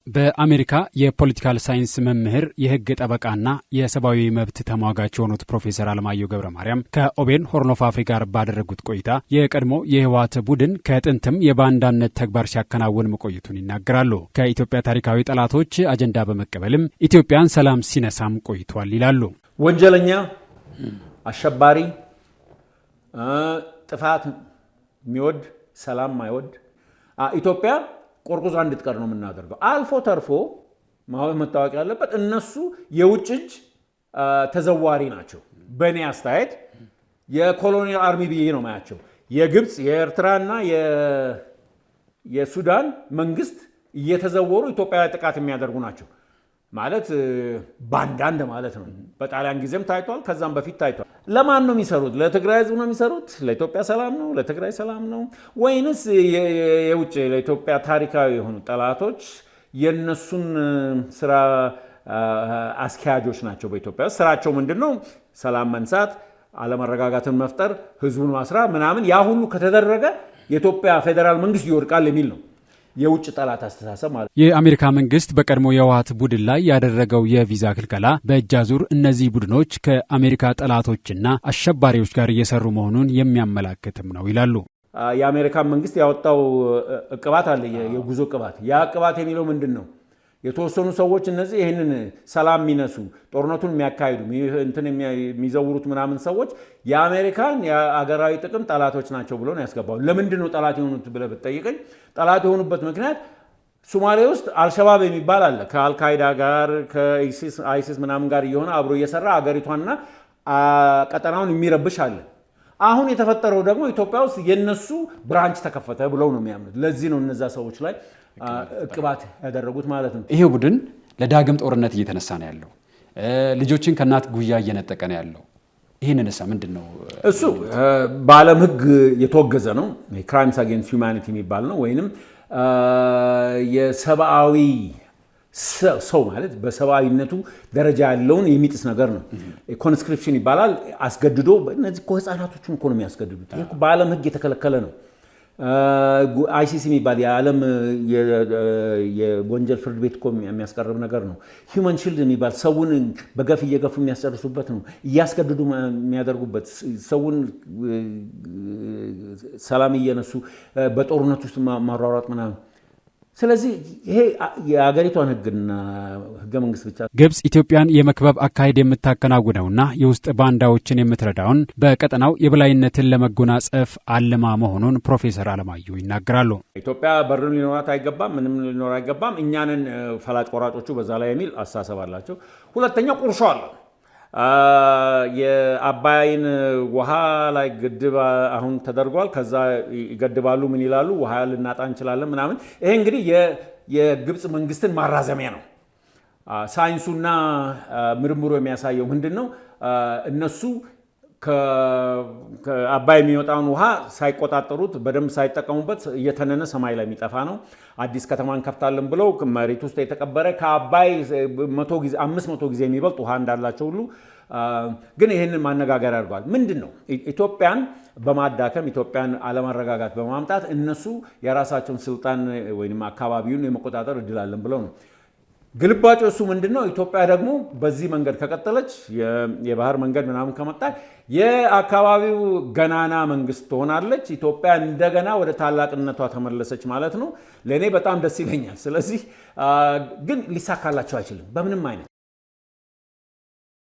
በአሜሪካ የፖለቲካል ሳይንስ መምህር የህግ ጠበቃና የሰብአዊ መብት ተሟጋች የሆኑት ፕሮፌሰር አለማየሁ ገብረማርያም ከኦቤን ሆርን ኦፍ አፍሪካ ጋር ባደረጉት ቆይታ የቀድሞ የህወሓት ቡድን ከጥንትም የባንዳነት ተግባር ሲያከናውን መቆየቱን ይናገራሉ። ከኢትዮጵያ ታሪካዊ ጠላቶች አጀንዳ በመቀበልም ኢትዮጵያን ሰላም ሲነሳም ቆይቷል ይላሉ። ወንጀለኛ፣ አሸባሪ፣ ጥፋት የሚወድ ሰላም ማይወድ ኢትዮጵያ ቆርቁዛ እንድትቀር ነው የምናደርገው። አልፎ ተርፎ መታወቅ ያለበት እነሱ የውጭ እጅ ተዘዋሪ ናቸው። በእኔ አስተያየት የኮሎኒያል አርሚ ብዬ ነው ማያቸው። የግብፅ የኤርትራና የሱዳን መንግስት እየተዘወሩ ኢትዮጵያ ላይ ጥቃት የሚያደርጉ ናቸው። ማለት ባንዳንድ ማለት ነው። በጣሊያን ጊዜም ታይቷል፣ ከዛም በፊት ታይቷል። ለማን ነው የሚሰሩት? ለትግራይ ህዝብ ነው የሚሰሩት? ለኢትዮጵያ ሰላም ነው? ለትግራይ ሰላም ነው? ወይንስ የውጭ ለኢትዮጵያ ታሪካዊ የሆኑ ጠላቶች የነሱን ስራ አስኪያጆች ናቸው? በኢትዮጵያ ስራቸው ምንድነው? ሰላም መንሳት፣ አለመረጋጋትን መፍጠር፣ ህዝቡን ማስራ ምናምን። ያ ሁሉ ከተደረገ የኢትዮጵያ ፌዴራል መንግስት ይወድቃል የሚል ነው የውጭ ጠላት አስተሳሰብ ማለት። የአሜሪካ መንግስት በቀድሞ የህወሓት ቡድን ላይ ያደረገው የቪዛ ክልከላ በእጅ አዙር እነዚህ ቡድኖች ከአሜሪካ ጠላቶችና አሸባሪዎች ጋር እየሰሩ መሆኑን የሚያመላክትም ነው ይላሉ። የአሜሪካ መንግስት ያወጣው እቅባት አለ፣ የጉዞ እቅባት። ያ እቅባት የሚለው ምንድን ነው? የተወሰኑ ሰዎች እነዚህ ይህንን ሰላም የሚነሱ ጦርነቱን የሚያካሂዱ እንትን የሚዘውሩት ምናምን ሰዎች የአሜሪካን የአገራዊ ጥቅም ጠላቶች ናቸው ብሎ ነው ያስገባው። ለምንድን ነው ጠላት የሆኑት ብለህ ብትጠይቀኝ፣ ጠላት የሆኑበት ምክንያት ሶማሌ ውስጥ አልሸባብ የሚባል አለ። ከአልካይዳ ጋር ከአይሲስ ምናምን ጋር እየሆነ አብሮ እየሰራ አገሪቷንና ቀጠናውን የሚረብሽ አለ። አሁን የተፈጠረው ደግሞ ኢትዮጵያ ውስጥ የነሱ ብራንች ተከፈተ ብለው ነው የሚያምኑት። ለዚህ ነው እነዛ ሰዎች ላይ እቅባት ያደረጉት ማለት ነው። ይሄ ቡድን ለዳግም ጦርነት እየተነሳ ነው ያለው። ልጆችን ከእናት ጉያ እየነጠቀ ነው ያለው። ይህንን እሳ ምንድን ነው? እሱ በዓለም ሕግ የተወገዘ ነው። ክራይምስ አጌንስት ሂውማኒቲ የሚባል ነው። ወይንም የሰብአዊ ሰው ማለት በሰብአዊነቱ ደረጃ ያለውን የሚጥስ ነገር ነው። ኮንስክሪፕሽን ይባላል። አስገድዶ እነዚህ ህፃናቶችን እኮ ነው የሚያስገድዱት። ይህ በዓለም ሕግ የተከለከለ ነው። አይሲሲ የሚባል የዓለም የወንጀል ፍርድ ቤት እኮ የሚያስቀርብ ነገር ነው። ሂውመን ሺልድ የሚባል ሰውን በገፍ እየገፉ የሚያስጨርሱበት ነው። እያስገድዱ የሚያደርጉበት ሰውን ሰላም እየነሱ በጦርነት ውስጥ ማሯሯጥ ምናምን። ስለዚህ ይሄ የአገሪቷን ህግና ህገ መንግስት ብቻ። ግብጽ ኢትዮጵያን የመክበብ አካሄድ የምታከናውነውና የውስጥ ባንዳዎችን የምትረዳውን በቀጠናው የበላይነትን ለመጎናጸፍ አልማ መሆኑን ፕሮፌሰር አለማየሁ ይናገራሉ። ኢትዮጵያ በርን ሊኖራት አይገባም፣ ምንም ሊኖር አይገባም፣ እኛንን ፈላጭ ቆራጮቹ በዛ ላይ የሚል አስተሳሰብ አላቸው። ሁለተኛ ቁርሾ አለ። የአባይን ውሃ ላይ ግድብ አሁን ተደርጓል። ከዛ ይገድባሉ፣ ምን ይላሉ? ውሃ ልናጣ እንችላለን ምናምን። ይሄ እንግዲህ የግብፅ መንግስትን ማራዘሚያ ነው። ሳይንሱና ምርምሩ የሚያሳየው ምንድን ነው? እነሱ ከአባይ የሚወጣውን ውሃ ሳይቆጣጠሩት በደንብ ሳይጠቀሙበት እየተነነ ሰማይ ላይ የሚጠፋ ነው። አዲስ ከተማ እንከፍታለን ብለው መሬት ውስጥ የተቀበረ ከአባይ 500 ጊዜ የሚበልጥ ውሃ እንዳላቸው ሁሉ ግን ይህንን ማነጋገር አድርጓል። ምንድን ነው? ኢትዮጵያን በማዳከም ኢትዮጵያን አለመረጋጋት በማምጣት እነሱ የራሳቸውን ስልጣን ወይም አካባቢውን የመቆጣጠር እድል አለን ብለው ነው። ግልባጩ እሱ ምንድን ነው? ኢትዮጵያ ደግሞ በዚህ መንገድ ከቀጠለች የባህር መንገድ ምናምን ከመጣ የአካባቢው ገናና መንግስት ትሆናለች። ኢትዮጵያ እንደገና ወደ ታላቅነቷ ተመለሰች ማለት ነው። ለእኔ በጣም ደስ ይለኛል። ስለዚህ ግን ሊሳካላቸው አይችልም በምንም አይነት።